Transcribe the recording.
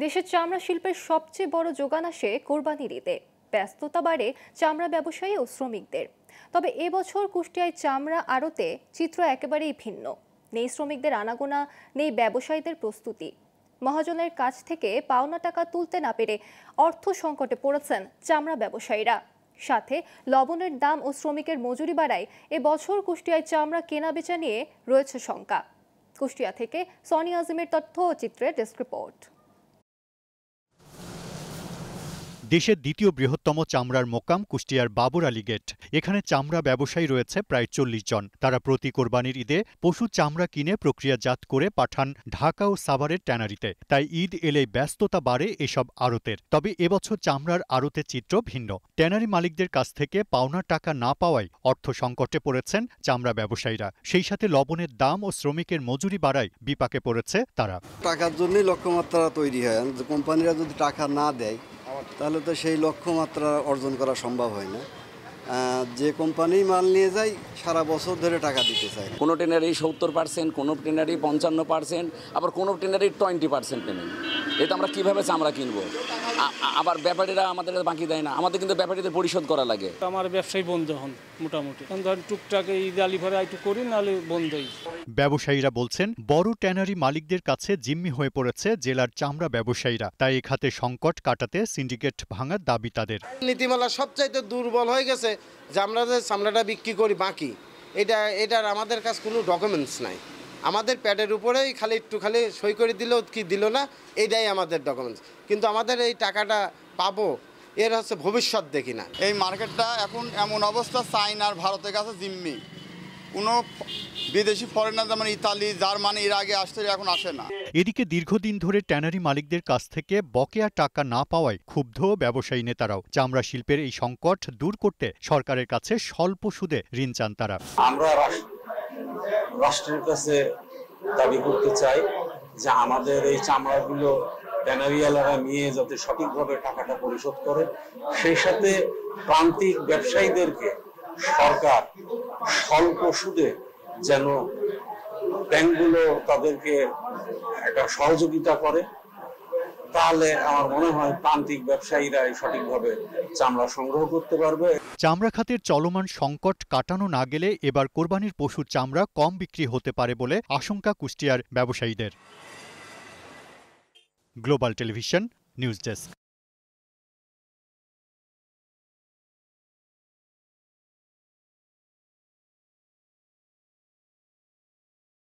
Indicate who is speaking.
Speaker 1: দেশের চামড়া শিল্পের সবচেয়ে বড় যোগান আসে কোরবানির ঈদে। ব্যস্ততা বাড়ে চামড়া ব্যবসায়ী ও শ্রমিকদের। তবে এবছর কুষ্টিয়ায় চামড়া আড়তে চিত্র একেবারেই ভিন্ন। নেই শ্রমিকদের আনাগোনা, নেই ব্যবসায়ীদের প্রস্তুতি। মহাজনের কাছ থেকে পাওনা টাকা তুলতে না পেরে অর্থ সংকটে পড়েছেন চামড়া ব্যবসায়ীরা। সাথে লবণের দাম ও শ্রমিকের মজুরি বাড়ায় এবছর কুষ্টিয়ায় চামড়া কেনা বেচা নিয়ে রয়েছে শঙ্কা। কুষ্টিয়া থেকে সনি আজিমের তথ্য ও চিত্রের ডেস্ক রিপোর্ট।
Speaker 2: দেশের দ্বিতীয় বৃহত্তম চামড়ার মোকাম কুষ্টিয়ার বাবর আলী গেট। এখানে চামড়া ব্যবসায়ী রয়েছে প্রায় ৪০ জন। তারা প্রতি কোরবানির ঈদে পশু চামড়া কিনে প্রক্রিয়াজাত করে পাঠান ঢাকা ও সাভারের ট্যানারিতে। তাই ঈদ এলেই ব্যস্ততা বাড়ে এসব আড়তের। তবে এবছর চামড়ার আড়তের চিত্র ভিন্ন। ট্যানারি মালিকদের কাছ থেকে পাওনা টাকা না পাওয়ায় অর্থ সংকটে পড়েছেন চামড়া ব্যবসায়ীরা। সেই সাথে লবণের দাম ও শ্রমিকের মজুরি বাড়ায় বিপাকে পড়েছে তারা।
Speaker 3: টাকার জন্যই লক্ষ্যমাত্রা তৈরি হয়। কোম্পানিরা যদি টাকা না দেয় তাহলে তো সেই লক্ষ্যমাত্রা অর্জন করা সম্ভব হয় না। যে কোম্পানি মাল নিয়ে যায় সারা বছর ধরে টাকা দিতে চায়।
Speaker 4: কোনো ট্রেনারি ৭০%, কোনো ট্রেনারি ৫৫%, আবার কোনো ট্রেনারি 20% পেমেন্ট। এটা আমরা কীভাবে চামড়া কিনবো? আবার ব্যাপারীরা আমাদের বাকি দেয় না, আমাদের কিন্তু ব্যাপারীদের পরিশোধ করা লাগে।
Speaker 5: আমার ব্যবসায়ী বন্ধ হন মোটামুটি, ধরেন টুকটাক ঈদ আলি ভরে একটু করি, নাহলে বন্ধই।
Speaker 2: ব্যবসায়ীরা বলছেন বড় ট্যানারি মালিকদের কাছে জিম্মি হয়ে পড়েছে জেলার চামড়া ব্যবসায়ীরা। তাই এ খাতে সংকট কাটাতে সিন্ডিকেট ভাঙার দাবি তাদের।
Speaker 6: নীতিমালা সবচাইতে দুর্বল হয়ে গেছে যে আমরা যে চামড়াটা বিক্রি করি বাকি, এটার আমাদের কাছে কোনো ডকুমেন্টস নাই। আমাদের প্যাডের উপরেই খালি সই করে দিল কি দিল না, এইটাই আমাদের ডকুমেন্টস। কিন্তু আমাদের এই টাকাটা পাবো এর হচ্ছে ভবিষ্যৎ দেখি না।
Speaker 7: এই মার্কেটটা এখন এমন অবস্থা, চাইনা আর ভারতের কাছে জিম্মি। কোনো বিদেশি ফরেনার যেমন ইতালি, জার্মানি এর আগে আসতে, এখন আসে না।
Speaker 2: এদিকে দীর্ঘদিন ধরে ট্যানারি মালিকদের কাছ থেকে বকেয়া টাকা না পাওয়ায় ক্ষুব্ধ ব্যবসায়ী নেতারাও। চামড়া শিল্পের এই সংকট দূর করতে সরকারের কাছে স্বল্প সুদে ঋণ চান তারা।
Speaker 8: আমরা রাষ্ট্রের কাছে দাবি করতে চাই যে আমাদের এই চামড়াগুলো ট্যানারিওয়ালারা নিয়ে যাতে সঠিকভাবে টাকাটা পরিশোধ করে, সেই সাথে প্রান্তিক ব্যবসায়ীদেরকে সরকার স্বল্প সুদে যেন ব্যাংকগুলো তাদেরকে একটা সহযোগিতা করে। তাহলে আমার মনে হয় প্রান্তিক ব্যবসায়ীরা সঠিকভাবে চামড়া সংগ্রহ করতে পারবে।
Speaker 2: চামড়া খাতের চলমান সংকট কাটানো না গেলে এবার কোরবানির পশুর চামড়া কম বিক্রি হতে পারে বলে আশঙ্কা কুষ্টিয়ার ব্যবসায়ীদের। Global television news desk.